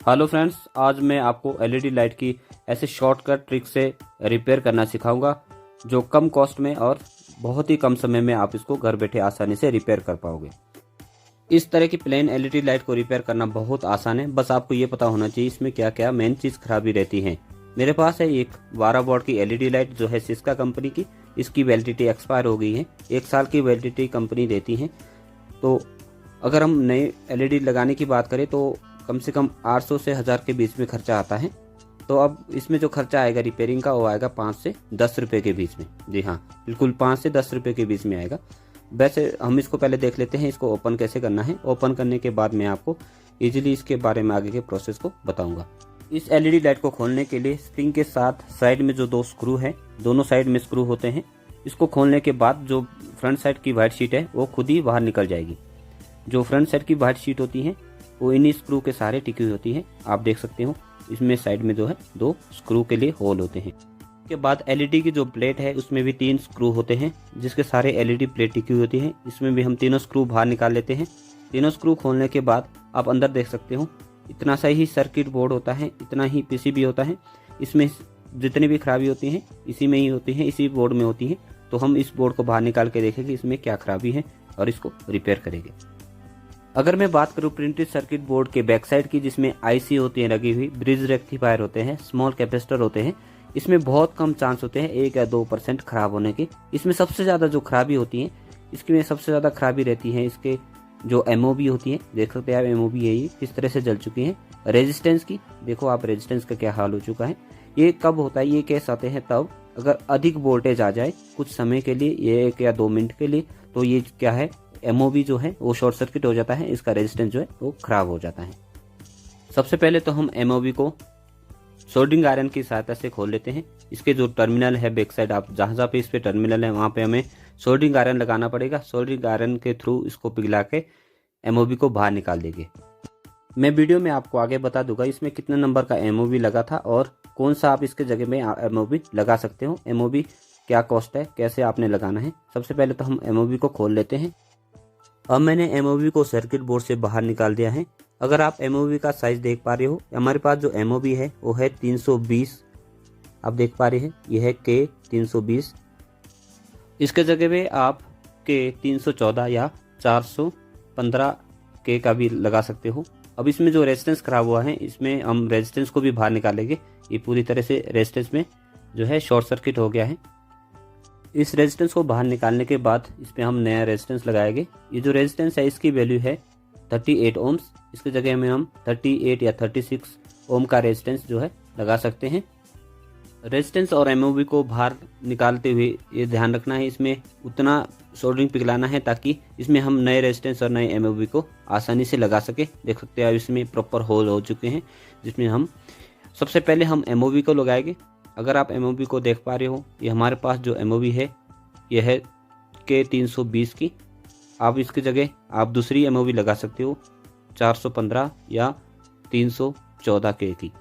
Hello friends, आज मैं आपको एलईडी लाइट की ऐसे शॉर्टकट ट्रिक से रिपेयर करना सिखाऊंगा जो कम कॉस्ट में और बहुत ही कम समय में आप इसको घर बैठे आसानी से रिपेयर कर पाओगे। इस तरह की प्लेन एलईडी लाइट को रिपेयर करना बहुत आसान है। बस आपको ये पता होना चाहिए इसमें क्या क्या मेन चीज़ खराबी रहती है। मेरे पास है एक 12 वॉट की एलईडी लाइट जो है सिस्का कंपनी की। इसकी वैलिडिटी एक्सपायर हो गई है। 1 साल की वैलिडिटी कंपनी देती है। तो अगर हम नए एलईडी लगाने की बात करें तो कम से कम 800 से 1000 के बीच में खर्चा आता है। तो अब इसमें जो खर्चा आएगा रिपेयरिंग का वो आएगा 5 से 10 रुपये के बीच में। जी हाँ, बिल्कुल 5 से 10 रुपये के बीच में आएगा। वैसे हम इसको पहले देख लेते हैं इसको ओपन कैसे करना है। ओपन करने के बाद मैं आपको इजीली इसके बारे में आगे के प्रोसेस को बताऊंगा। इस एलईडी लाइट को खोलने के लिए स्प्रिंग के साथ साइड में जो 2 स्क्रू है, दोनों साइड में स्क्रू होते हैं। इसको खोलने के बाद जो फ्रंट साइड की वाइट शीट है वो खुद ही बाहर निकल जाएगी। जो फ्रंट साइड की वाइट शीट होती है वो इन्हीं स्क्रू के सहारे टिकी हुई होती है। आप देख सकते हो इसमें साइड में जो है 2 स्क्रू के लिए होल होते हैं। उसके बाद एलईडी की जो प्लेट है उसमें भी 3 स्क्रू होते हैं जिसके सारे एलईडी प्लेट टिकी हुई होती है। इसमें भी हम तीनों स्क्रू बाहर निकाल लेते हैं। तीनों स्क्रू खोलने के बाद आप अंदर देख सकते हो इतना सा ही सर्किट बोर्ड होता है, इतना ही पीसीबी होता है। इसमें जितनी भी खराबी होती है इसी में ही होती है, इसी बोर्ड में होती है। तो हम इस बोर्ड को बाहर निकाल के देखेंगे इसमें क्या खराबी है और इसको रिपेयर करेंगे। अगर मैं बात करूं प्रिंटेड सर्किट बोर्ड के बैक साइड की, जिसमें आईसी होती है लगी हुई, ब्रिज रेक्टिफायर होते हैं, स्मॉल कैपेसिटर होते हैं, इसमें बहुत कम चांस होते हैं 1 या 2% खराब होने के। इसमें सबसे ज़्यादा जो खराबी होती है, इसकी में सबसे ज़्यादा खराबी रहती है इसके जो एमओबी होती है। देख सकते हैं आप एमओबी है ये किस तरह से जल चुकी है। रेजिस्टेंस की देखो आप, रेजिस्टेंस का क्या हाल हो चुका है। ये कब होता है, ये केस आते हैं तब अगर अधिक वोल्टेज आ जाए कुछ समय के लिए, ये 1 या 2 मिनट के लिए, तो ये क्या है एमओबी जो है वो शॉर्ट सर्किट हो जाता है, इसका रेजिस्टेंस जो है वो खराब हो जाता है। सबसे पहले तो हम एमओबी को सोल्डरिंग आयरन की सहायता से खोल लेते हैं। इसके जो टर्मिनल है बैक साइड, आप जहाँ पे इस पे टर्मिनल है वहाँ पे हमें सोल्डरिंग आयरन लगाना पड़ेगा। सोल्डरिंग आयरन के थ्रू इसको पिघला के एमओबी को बाहर निकाल देंगे। मैं वीडियो में आपको आगे बता दूंगा इसमें कितने नंबर का एमओबी लगा था और कौन सा आप इसके जगह में एमओबी लगा सकते हो। एमओबी क्या कॉस्ट है, कैसे आपने लगाना है। सबसे पहले तो हम एमओबी को खोल लेते हैं। अब मैंने एमओबी को सर्किट बोर्ड से बाहर निकाल दिया है। अगर आप एमओबी का साइज देख पा रहे हो, हमारे पास जो एमओबी है वो है 320। आप देख पा रहे हैं ये है के 320। इसके जगह पे आप के 314 या 415 के का भी लगा सकते हो। अब इसमें जो रेजिस्टेंस खराब हुआ है इसमें हम रेजिस्टेंस को भी बाहर निकालेंगे। ये पूरी तरह से रेजिस्टेंस में जो है शॉर्ट सर्किट हो गया है। इस रेजिस्टेंस को बाहर निकालने के बाद इस पर हम नया रेजिस्टेंस लगाएंगे। ये जो रेजिस्टेंस है इसकी वैल्यू है 38 ओम्स। इसकी जगह में हम 38 या 36 ओम का रेजिस्टेंस जो है लगा सकते हैं। रेजिस्टेंस और एमओबी को बाहर निकालते हुए ये ध्यान रखना है इसमें उतना सोल्डरिंग पिघलाना है ताकि इसमें हम नए रेजिस्टेंस और नए एमओबी को आसानी से लगा सके। देख सकते हैं इसमें प्रॉपर होल हो चुके हैं जिसमें हम सबसे पहले हम एमओबी को लगाएंगे। अगर आप एमओबी को देख पा रहे हो, ये हमारे पास जो एमओबी है ये है के 320 की। आप इसकी जगह आप दूसरी एमओबी लगा सकते हो 415 या 314 के की।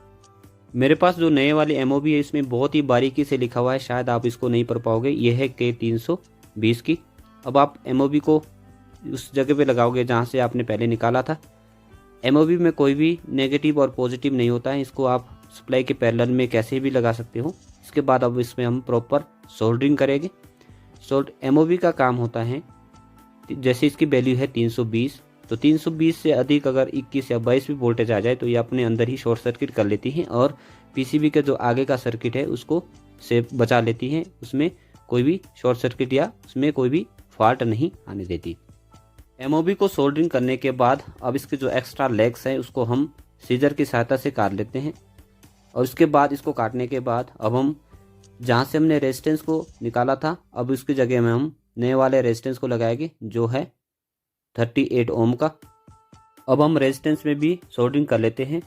मेरे पास जो नए वाली एमओबी है इसमें बहुत ही बारीकी से लिखा हुआ है, शायद आप इसको नहीं पढ़ पाओगे। ये है के 320 की। अब आप एमओबी को उस जगह पे लगाओगे जहाँ से आपने पहले निकाला था। एमओबी में कोई भी नेगेटिव और पॉजिटिव नहीं होता है, इसको आप सप्लाई के पैरेलल में कैसे भी लगा सकते हो। इसके बाद अब इसमें हम प्रॉपर सोल्डरिंग करेंगे। एमओबी का काम होता है जैसे इसकी वैल्यू है 320, तो 320 से अधिक अगर 21 या 22 भी वोल्टेज आ जाए तो ये अपने अंदर ही शॉर्ट सर्किट कर लेती है और पीसीबी का जो आगे का सर्किट है उसको से बचा लेती है। उसमें कोई भी शॉर्ट सर्किट या उसमें कोई भी फॉल्ट नहीं आने देती। एमओबी को सोल्डरिंग करने के बाद अब इसके जो एक्स्ट्रा लेग्स हैं उसको हम सीजर की सहायता से काट लेते हैं। और उसके बाद इसको काटने के बाद अब हम जहाँ से हमने रेजिस्टेंस को निकाला था अब उसकी जगह में हम नए वाले रेजिस्टेंस को लगाएंगे जो है 38 ओम का। अब हम रेजिस्टेंस में भी सोल्डरिंग कर लेते हैं।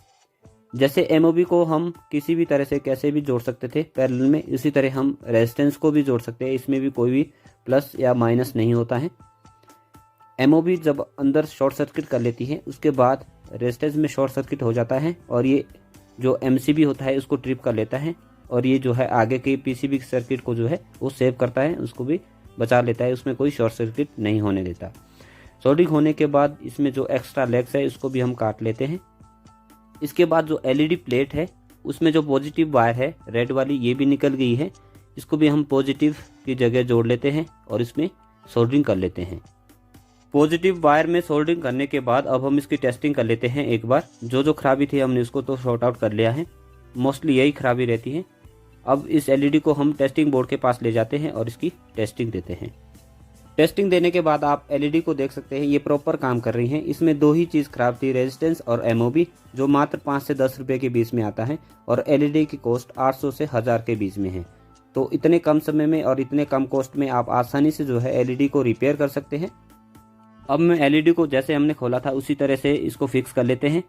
जैसे एमओबी को हम किसी भी तरह से कैसे भी जोड़ सकते थे पैरेलल में, इसी तरह हम रेजिस्टेंस को भी जोड़ सकते हैं। इसमें भी कोई भी प्लस या माइनस नहीं होता है। एमओबी जब अंदर शॉर्ट सर्किट कर लेती है उसके बाद रेजिस्टेंस में शॉर्ट सर्किट हो जाता है और ये जो एमसीबी होता है उसको ट्रिप कर लेता है और ये जो है आगे के पीसीबी सर्किट को जो है वो सेव करता है, उसको भी बचा लेता है, उसमें कोई शॉर्ट सर्किट नहीं होने देता। सोल्डरिंग होने के बाद इसमें जो एक्स्ट्रा लेग्स है इसको भी हम काट लेते हैं। इसके बाद जो एलईडी प्लेट है उसमें जो पॉजिटिव वायर है रेड वाली, ये भी निकल गई है। इसको भी हम पॉजिटिव की जगह जोड़ लेते हैं और इसमें सोल्डरिंग कर लेते हैं। पॉजिटिव वायर में सोल्डरिंग करने के बाद अब हम इसकी टेस्टिंग कर लेते हैं एक बार। जो खराबी थी हमने उसको तो सॉर्ट आउट कर लिया है, मोस्टली यही खराबी रहती है। अब इस एलईडी को हम टेस्टिंग बोर्ड के पास ले जाते हैं और इसकी टेस्टिंग देते हैं। टेस्टिंग देने के बाद आप एलईडी को देख सकते हैं, ये प्रॉपर काम कर रही हैं। इसमें दो ही चीज़ खराब थी, रेजिस्टेंस और एमओबी, जो मात्र 5 से 10 रुपये के बीच में आता है और एलईडी की कॉस्ट 800 से 1000 के बीच में है। तो इतने कम समय में और इतने कम कॉस्ट में आप आसानी से जो है एलईडी को रिपेयर कर सकते हैं। अब मैं एलईडी को जैसे हमने खोला था उसी तरह से इसको फिक्स कर लेते हैं।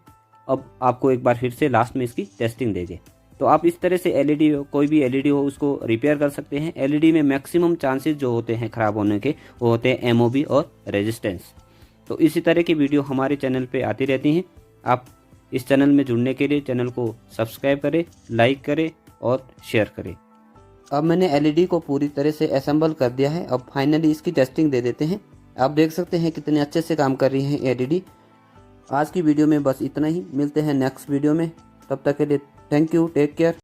अब आपको एक बार फिर से लास्ट में इसकी टेस्टिंग देंगे। तो आप इस तरह से एलईडी, कोई भी एलईडी हो, उसको रिपेयर कर सकते हैं। एलईडी में मैक्सिमम चांसेस जो होते हैं ख़राब होने के, वो होते हैं एमओबी और रेजिस्टेंस। तो इसी तरह की वीडियो हमारे चैनल पे आती रहती हैं। आप इस चैनल में जुड़ने के लिए चैनल को सब्सक्राइब करें, लाइक करें और शेयर करें। अब मैंने एलईडी को पूरी तरह से असेंबल कर दिया है। अब फाइनली इसकी टेस्टिंग दे देते हैं। आप देख सकते हैं कितने अच्छे से काम कर रही है एलईडी। आज की वीडियो में बस इतना ही, मिलते हैं नेक्स्ट वीडियो में। तब तक के लिए थैंक यू, टेक केयर।